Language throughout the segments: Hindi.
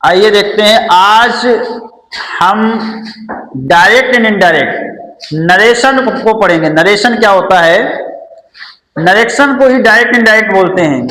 आइए देखते हैं आज हम डायरेक्ट एंड इनडायरेक्ट नरेशन को पढ़ेंगे। नरेशन क्या होता है? नरेशन को ही डायरेक्ट इनडायरेक्ट बोलते हैं।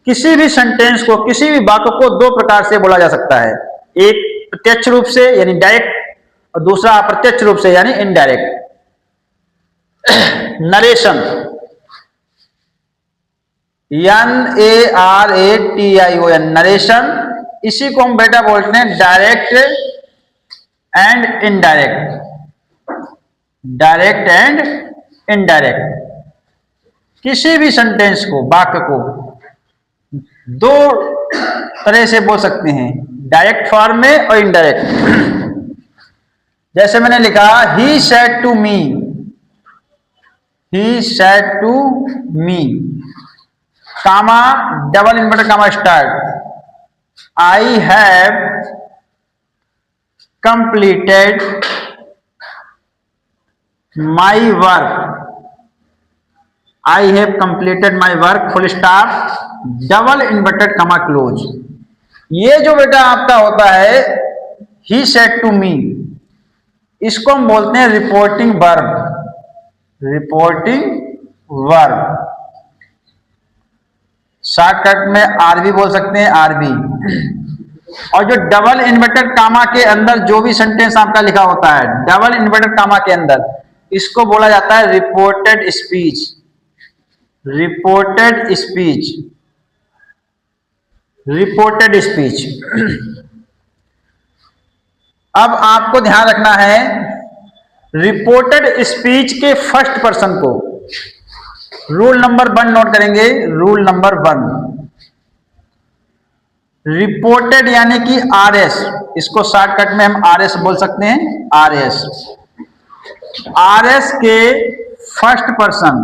किसी भी सेंटेंस को, किसी भी वाक्य को दो प्रकार से बोला जा सकता है। एक प्रत्यक्ष रूप से यानी डायरेक्ट, और दूसरा अप्रत्यक्ष रूप से यानी इनडायरेक्ट। नरेशन, NARATION, नरेशन, इसी को हम बेटा बोलते हैं direct and indirect. Direct and indirect. किसी भी सेंटेंस को, वाक्य को दो तरह से बोल सकते हैं, डायरेक्ट फॉर्म में और इनडायरेक्ट। जैसे मैंने लिखा he said to me, he said to me, comma double inverted comma start, I have completed my work, I have completed my work, full stop, double inverted comma close. ये जो बेटा आपका होता है ही सेड टू मी, इसको हम बोलते हैं reporting verb. Reporting verb, shortcut में आरबी बोल सकते हैं, आरबी। और जो डबल इन्वर्टेड कामा के अंदर जो भी सेंटेंस आपका लिखा होता है डबल इन्वर्टेड कामा के अंदर, इसको बोला जाता है reported speech. Reported speech, reported speech. अब आपको ध्यान रखना है, रिपोर्टेड स्पीच के फर्स्ट पर्सन को रूल नंबर 1 नोट करेंगे। रूल नंबर 1, रिपोर्टेड यानी कि RS, इसको शॉर्टकट में हम RS बोल सकते हैं, RS। RS के फर्स्ट पर्सन,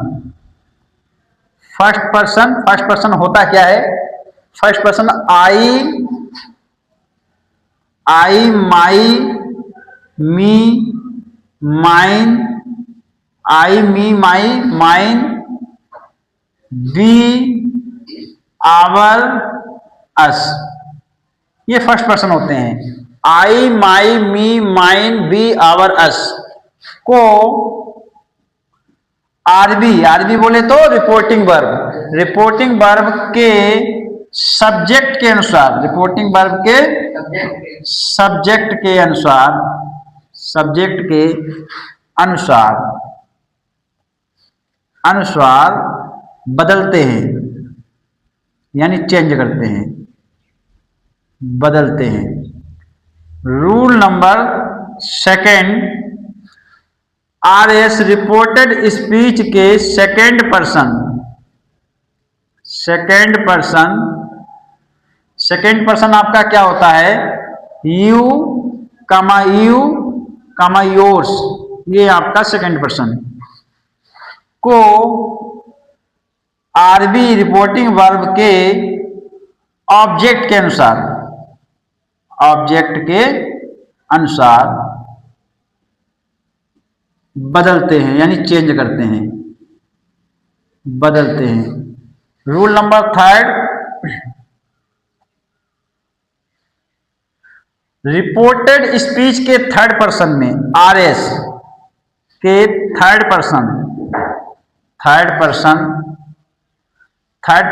फर्स्ट पर्सन होता क्या है? First person I, my, me, mine, I, me, my, mine, we, our, us. ये फर्स्ट पर्सन होते हैं। I, my, me, mine, we, our, us को आरबी बोले तो रिपोर्टिंग वर्ब। रिपोर्टिंग वर्ब के सब्जेक्ट के अनुसार, रिपोर्टिंग वर्ब के सब्जेक्ट के अनुसार, सब्जेक्ट के अनुसार बदलते हैं, यानी चेंज करते हैं, बदलते हैं। Rule number 2, RS reported speech के सेकेंड पर्सन आपका क्या होता है? यू, योर्स, ये आपका सेकेंड पर्सन को आरबी रिपोर्टिंग वर्ब के ऑब्जेक्ट के अनुसार बदलते हैं, यानी चेंज करते हैं, बदलते हैं। रूल नंबर 3, रिपोर्टेड स्पीच के थर्ड पर्सन में, RS के थर्ड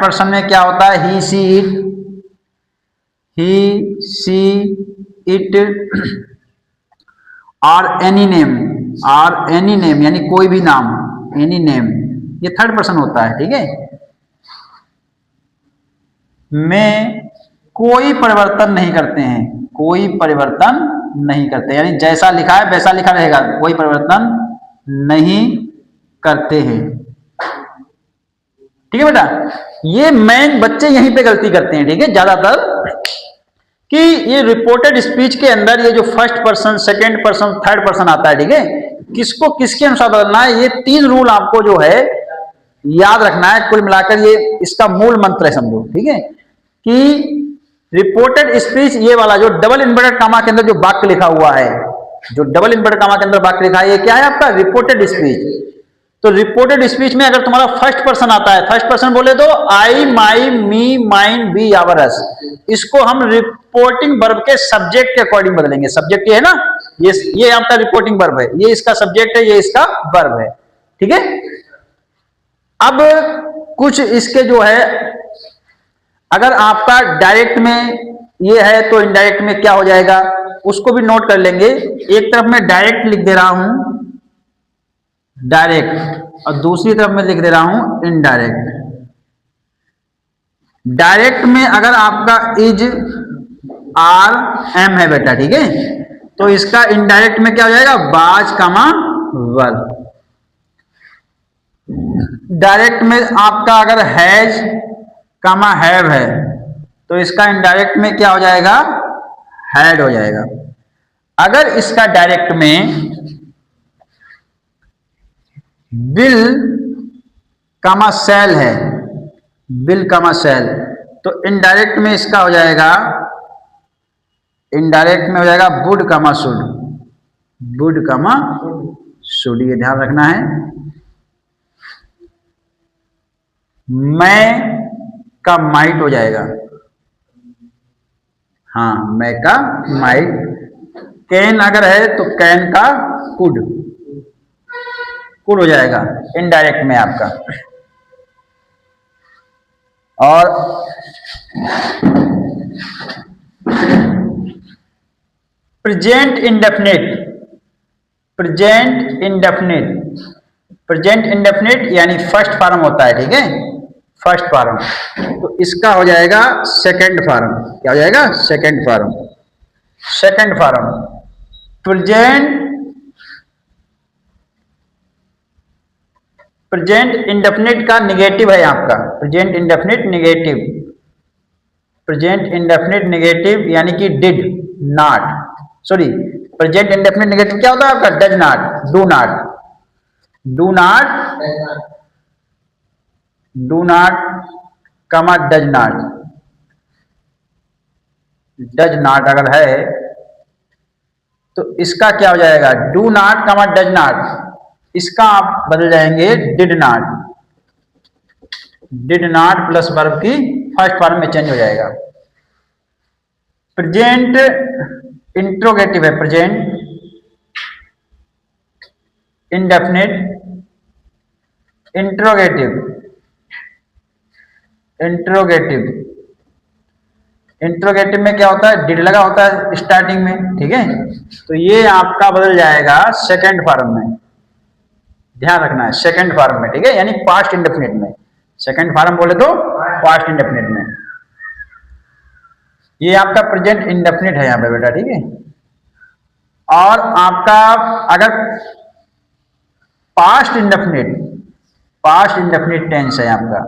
पर्सन में क्या होता है? ही, सी, इट, और एनी नेम, यानी कोई भी नाम, एनी नेम, ये थर्ड पर्सन होता है। ठीक है, में कोई परिवर्तन नहीं करते हैं, कोई परिवर्तन नहीं करते, यानी जैसा लिखा है वैसा लिखा रहेगा, कोई परिवर्तन नहीं करते हैं। ठीक है बेटा, ये मेन बच्चे यहीं पे गलती करते हैं। ठीक है, ज्यादातर कि ये रिपोर्टेड स्पीच के अंदर ये जो first person, second person, third person आता है, ठीक है, किसको किसके अनुसार बदलना है, ये 3 रूल आपको जो है याद रखना है। कुल मिलाकर ये इसका मूल मंत्र है, समझो। ठीक है, कि रिपोर्टेड स्पीच, ये वाला जो डबल इन्वर्टेड कामा के अंदर जो वाक्य लिखा हुआ है, जो डबल इन्वर्टेड कामा के अंदर वाक्य लिखा है, ये क्या है आपका? Reported speech. तो रिपोर्टेड स्पीच में अगर तुम्हारा फर्स्ट पर्सन आता है, फर्स्ट पर्सन बोले तो आई, my, me, mine, we, our, अस, इसको हम रिपोर्टिंग वर्ब के सब्जेक्ट के अकॉर्डिंग बदलेंगे। सब्जेक्ट ये है ना, ये आपका रिपोर्टिंग वर्ब है, ये इसका सब्जेक्ट है, ये इसका वर्ब है, ठीक है। अब कुछ इसके जो है, अगर आपका डायरेक्ट में ये है तो इनडायरेक्ट में क्या हो जाएगा, उसको भी नोट कर लेंगे। एक तरफ मैं डायरेक्ट लिख दे रहा हूं डायरेक्ट, और दूसरी तरफ मैं लिख दे रहा हूं इनडायरेक्ट। डायरेक्ट में अगर आपका इज, आर, एम है बेटा, ठीक है, तो इसका इनडायरेक्ट में क्या हो जाएगा, बाज कमा वर। डायरेक्ट में आपका अगर हैज कमा हैव है तो इसका इनडायरेक्ट में क्या हो जाएगा, हैड हो जाएगा। अगर इसका डायरेक्ट में विल कमा सेल है, विल कमा सेल, तो इनडायरेक्ट में इसका हो जाएगा, इनडायरेक्ट में हो जाएगा वुड कमा शुड, वुड कमा शुड, ये ध्यान रखना है। मैं का माइट हो जाएगा, हाँ, मैं का माइट। कैन अगर है तो कैन का कुड, कुड हो जाएगा इनडायरेक्ट में आपका। और present indefinite, present indefinite, present indefinite यानी फर्स्ट फॉर्म होता है, ठीक है, फर्स्ट फॉर्म, तो इसका हो जाएगा सेकंड फॉर्म। क्या हो जाएगा, second form, second form. Present, present indefinite का निगेटिव है आपका, present indefinite negative, present indefinite negative यानी कि did not, sorry, present indefinite negative क्या होता है आपका, does not, do not, do not, do not कमा डज नॉट, डज नॉट अगर है तो इसका क्या हो जाएगा, डू नॉट कमा डज नॉट, इसका आप बदल जाएंगे did not, did not plus verb की फर्स्ट फॉर्म में चेंज हो जाएगा। प्रेजेंट इंट्रोगेटिव है, present indefinite interrogative, interrogative, interrogative में क्या होता है, डिड लगा होता है स्टार्टिंग में, ठीक है, तो ये आपका बदल जाएगा सेकंड फॉर्म में, ध्यान रखना है, सेकंड फॉर्म में, ठीक है, यानी पास्ट इंडेफिनिट में। सेकंड फॉर्म बोले तो पास्ट इंडेफिनिट में। ये आपका प्रेजेंट इंडेफिनिट है यहाँ पे बेटा, ठीक है। और आपका अगर past indefinite, past indefinite tense है आपका,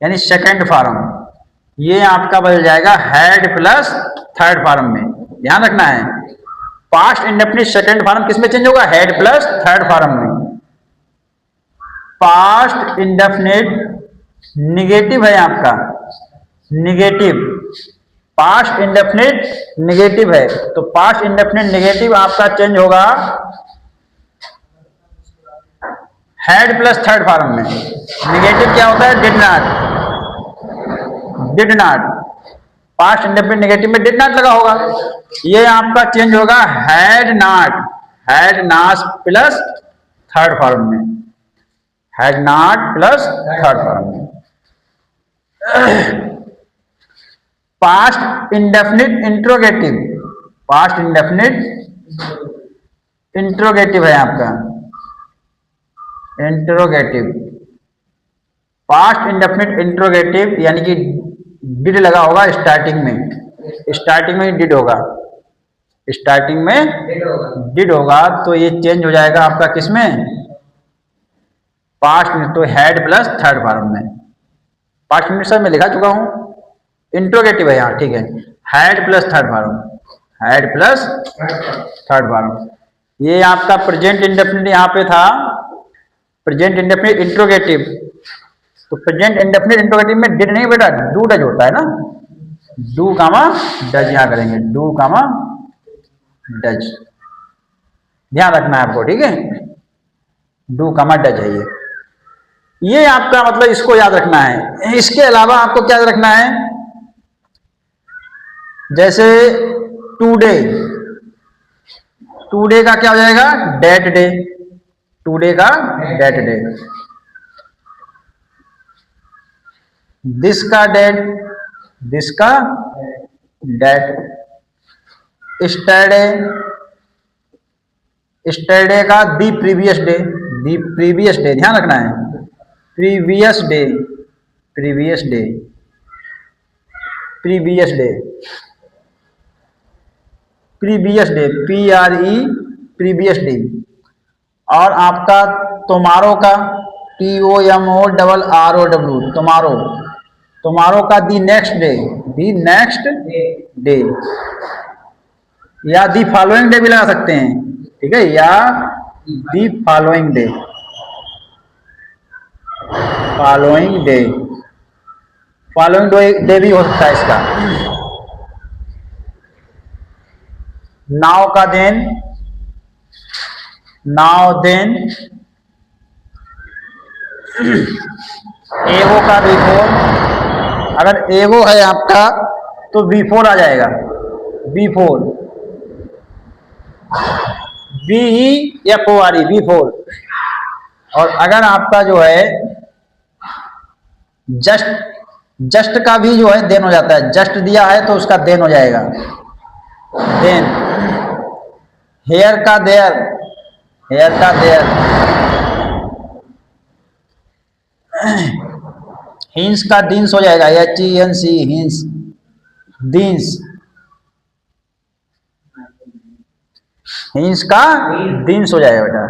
यानी सेकंड फॉर्म, ये आपका बदल जाएगा हैड प्लस थर्ड फॉर्म में। ध्यान रखना है, पास्ट इंडेफिनिट सेकंड फॉर्म किस में चेंज होगा, हेड प्लस थर्ड फॉर्म में। पास्ट इंडेफिनिट निगेटिव है आपका, निगेटिव, पास्ट इंडेफिनिट निगेटिव है, तो पास्ट इंडेफिनिट निगेटिव आपका चेंज होगा हेड प्लस थर्ड फॉर्म में। निगेटिव क्या होता है, did not, did not, past indefinite negative में डिड नॉट लगा होगा, ये आपका चेंज होगा had not, had not plus third form में, had not plus third form में। Past indefinite interrogative, past indefinite interrogative है आपका, इंट्रोगेटिव, पास्ट इंडेफिनिट इंट्रोगेटिव यानी कि डिड लगा होगा स्टार्टिंग में, स्टार्टिंग में डिड होगा, स्टार्टिंग में डिड होगा, तो ये चेंज हो जाएगा आपका किसमें, पास्ट में, तो हेड प्लस थर्ड फॉर्म में। पास्ट में सर मैं लिखा चुका हूं, इंट्रोगेटिव है यहाँ, ठीक है, head plus third form, head plus third form. ये आपका प्रेजेंट इंडेफिनिट यहाँ पे था, प्रेजेंट इंडेफिनिट इंट्रोगेटिव, तो प्रेजेंट इंडेफिनिट इंट्रोगेटिव में डिड नहीं बेटा, डू डज होता है ना, डू कामा डज यहाँ करेंगे, डू कामा डज, ध्यान रखना है आपको, ठीक है, डू कामा डज है ये। ये आपका मतलब इसको याद रखना है। इसके अलावा आपको क्या याद रखना है, जैसे टुडे, टुडे का क्या हो जाएगा, डेट डे, टुडे का डेट डे। दिस का डेट, दिस का डेट। स्टरडे, स्टरडे का the previous day, the previous day, ध्यान रखना है, previous day, previous day, previous day, previous day, PRE, previous day. और आपका टुमारो का TOMORROW, टुमारो, टुमारो का दी नेक्स्ट डे, दी नेक्स्ट डे, या दी फॉलोइंग डे भी लगा सकते हैं, ठीक है, या the following day, following day, following day भी हो सकता है इसका। नाउ का देन, नाउ देन, एगो का बिफोर, अगर एगो है आपका तो बिफोर आ जाएगा, बिफोर, BEFORE, बिफोर। और अगर आपका जो है जस्ट, जस्ट का भी जो है देन हो जाता है, जस्ट दिया है तो उसका देन हो जाएगा, देन। हेयर का देयर, हेयर का देयर। हिंस का दिन्स हो जाएगा, HENC, हिंस, दिन्स, हिंस का दिन्स हो जाएगा बेटा।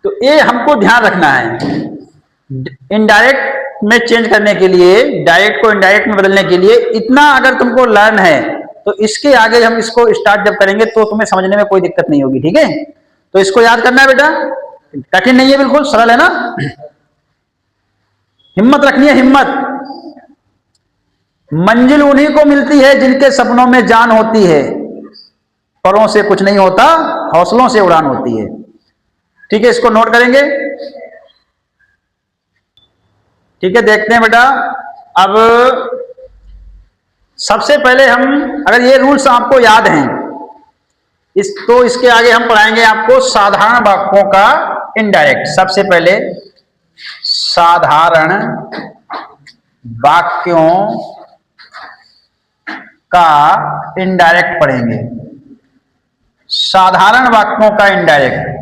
तो ये हमको ध्यान रखना है। इनडायरेक्ट में चेंज करने के लिए, डायरेक्ट को इनडायरेक्ट में बदलने के लिए इतना अगर तुमको लर्न है तो इसके आगे हम इसको स्टार्ट जब करेंगे तो तुम्हें समझने में कोई दिक्कत नहीं होगी, ठीक है। तो इसको याद करना है बेटा, कठिन नहीं है, बिल्कुल सरल है ना। हिम्मत रखनी है, हिम्मत। मंजिल उन्हीं को मिलती है जिनके सपनों में जान होती है, परों से कुछ नहीं होता, हौसलों से उड़ान होती है, ठीक है। इसको नोट करेंगे, ठीक है। देखते हैं बेटा, अब सबसे पहले हम, अगर ये रूल्स आपको याद हैं तो इसके आगे हम पढ़ाएंगे आपको साधारण वाक्यों का इनडायरेक्ट। सबसे पहले साधारण वाक्यों का इनडायरेक्ट पढ़ेंगे, साधारण वाक्यों का इनडायरेक्ट।